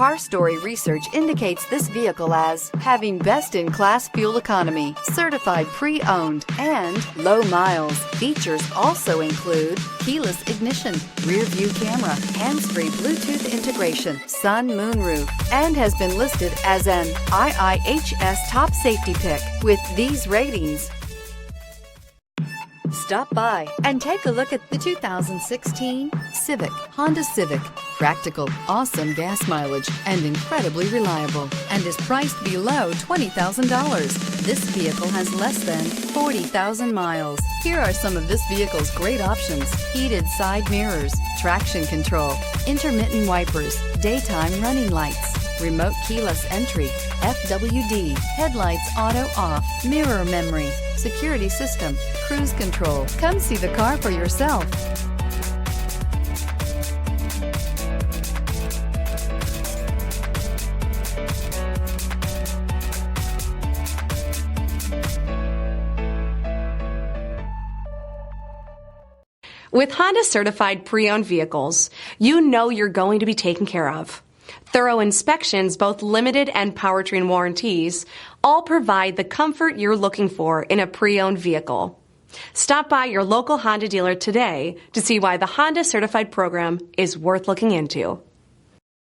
Car Story research indicates this vehicle as having best-in-class fuel economy, certified pre-owned, and low miles. Features also include keyless ignition, rear-view camera, hands-free Bluetooth integration, sun moonroof, and has been listed as an IIHS top safety pick with these ratings. Stop by and take a look at the 2016 Honda Civic. Practical, awesome gas mileage, and incredibly reliable, and is priced below $20,000. This vehicle has less than 40,000 miles. Here are some of this vehicle's great options: heated side mirrors, traction control, intermittent wipers, daytime running lights, remote keyless entry, FWD, headlights auto off, mirror memory, security system, cruise control. Come see the car for yourself. With Honda certified pre-owned vehicles, you know you're going to be taken care of. Thorough inspections, both limited and powertrain warranties, all provide the comfort you're looking for in a pre-owned vehicle. Stop by your local Honda dealer today to see why the Honda Certified program is worth looking into.